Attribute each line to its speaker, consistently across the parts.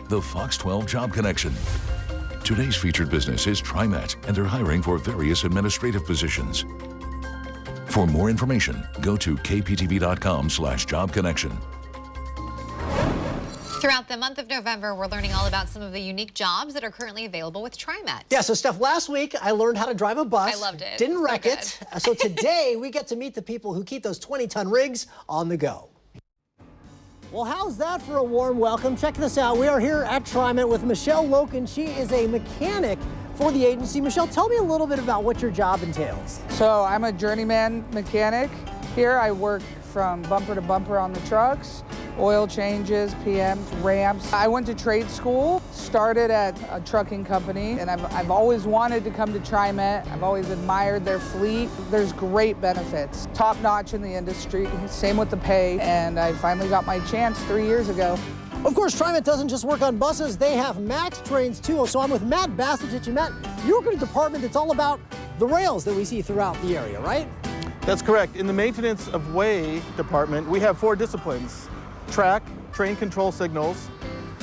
Speaker 1: the Fox 12 Job Connection. Today's featured business is TriMet, and they're hiring for various administrative positions. For more information, go to kptv.com/jobconnection.
Speaker 2: Throughout the month of November, we're learning all about some of the unique jobs that are currently available with TriMet.
Speaker 3: Yeah, so Steph, last week I learned how to drive a bus.
Speaker 2: I loved it.
Speaker 3: Didn't wreck
Speaker 2: So
Speaker 3: it. So today we get to meet the people who keep those 20-ton rigs on the go. Well, how's that for a warm welcome? Check this out. We are here at TriMet with Michelle Loken. She is a mechanic for the agency. Michelle, tell me a little bit about what your job entails.
Speaker 4: So I'm a journeyman mechanic here. I work from bumper to bumper on the trucks, oil changes, PMs, ramps. I went to trade school, started at a trucking company, and I've always wanted to come to TriMet. I've always admired their fleet. There's great benefits, top notch in the industry, same with the pay, and I finally got my chance 3 years ago.
Speaker 3: Of course, TriMet doesn't just work on buses. They have Max trains too. So I'm with Matt Bassett. Matt, you work in a department that's all about the rails that we see throughout the area, right?
Speaker 5: That's correct. In the maintenance of way department, we have 4 disciplines: track, train control signals,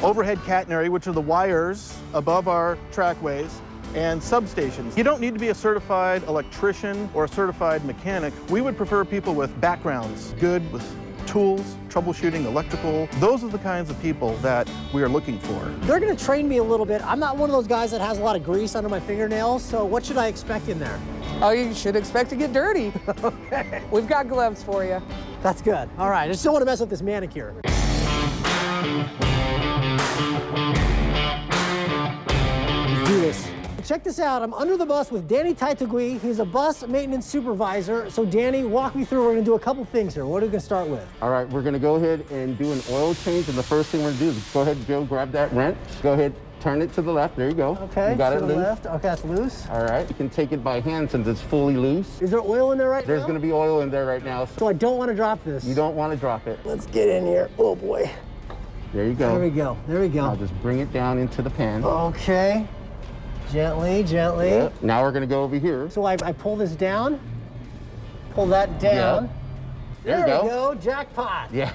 Speaker 5: overhead catenary, which are the wires above our trackways, and substations. You don't need to be a certified electrician or a certified mechanic. We would prefer people with backgrounds, good with tools, troubleshooting, electrical. Those are the kinds of people that we are looking for.
Speaker 3: They're going to train me a little bit. I'm not one of those guys that has a lot of grease under my fingernails, so what should I expect in there?
Speaker 4: Oh, you should expect to get dirty.
Speaker 3: Okay.
Speaker 4: We've got gloves for you.
Speaker 3: That's good. All right, I just don't want to mess up this manicure. Let's do this. Check this out. I'm under the bus with Danny Taitagui. He's a bus maintenance supervisor. So Danny, walk me through. We're going to do a couple things here. What are we going to start with?
Speaker 6: All right, we're going to go ahead and do an oil change. And the first thing we're going to do is go ahead, Joe, grab that wrench. Go ahead, turn it to the left. There you go.
Speaker 3: Okay,
Speaker 6: you got
Speaker 3: to
Speaker 6: it
Speaker 3: the
Speaker 6: loose.
Speaker 3: left. Okay, that's loose.
Speaker 6: All right, you can take it by hand since it's fully loose.
Speaker 3: Is there oil in there right
Speaker 6: There's
Speaker 3: now?
Speaker 6: going to be oil in there right now.
Speaker 3: So I don't want to drop this.
Speaker 6: You don't want to drop it.
Speaker 3: Let's get in here. Oh, boy.
Speaker 6: There you go.
Speaker 3: There we go. There we go.
Speaker 6: Now just bring it down into the pan.
Speaker 3: Okay. Gently, gently.
Speaker 6: Yep. Now we're going to go over here.
Speaker 3: So I pull this down, pull that down.
Speaker 6: Yep.
Speaker 3: There
Speaker 6: you
Speaker 3: we go, jackpot.
Speaker 6: Yeah,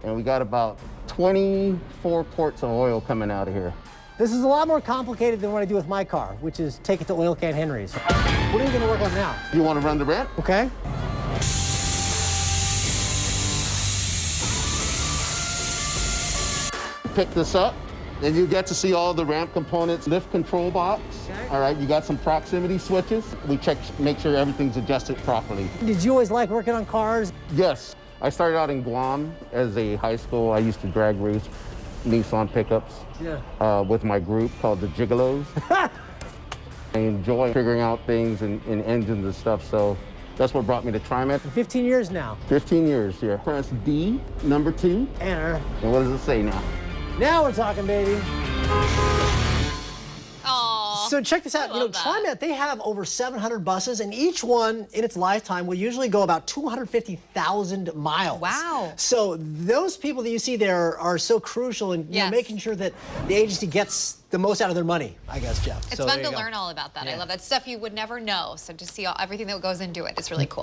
Speaker 6: and we got about 24 quarts of oil coming out of here.
Speaker 3: This is a lot more complicated than what I do with my car, which is take it to Oil Can Henry's. What are you going to work on now?
Speaker 6: You want to run the ramp?
Speaker 3: Okay.
Speaker 6: Pick this up, and you get to see all the ramp components, lift control box.
Speaker 3: Okay.
Speaker 6: All right, you got some proximity switches. We check, make sure everything's adjusted properly.
Speaker 3: Did you always like working on cars?
Speaker 6: Yes, I started out in Guam as a high school. I used to drag race Nissan pickups with my group called the Gigolos. I enjoy figuring out things in engines and stuff, so that's what brought me to TriMet.
Speaker 3: 15 years now.
Speaker 6: 15 years here. Press D, number 2.
Speaker 3: Enter.
Speaker 6: And what does it say now?
Speaker 3: Now we're talking, baby.
Speaker 2: Aww.
Speaker 3: So check this out. You know,
Speaker 2: that.
Speaker 3: TriMet, they have over 700 buses, and each one in its lifetime will usually go about 250,000 miles.
Speaker 2: Wow.
Speaker 3: So those people that you see there are so crucial in you know, making sure that the agency gets the most out of their money, I guess, Jeff.
Speaker 2: It's
Speaker 3: so
Speaker 2: fun to learn all about that. I love that stuff you would never know. So to see everything that goes into it, it's really cool.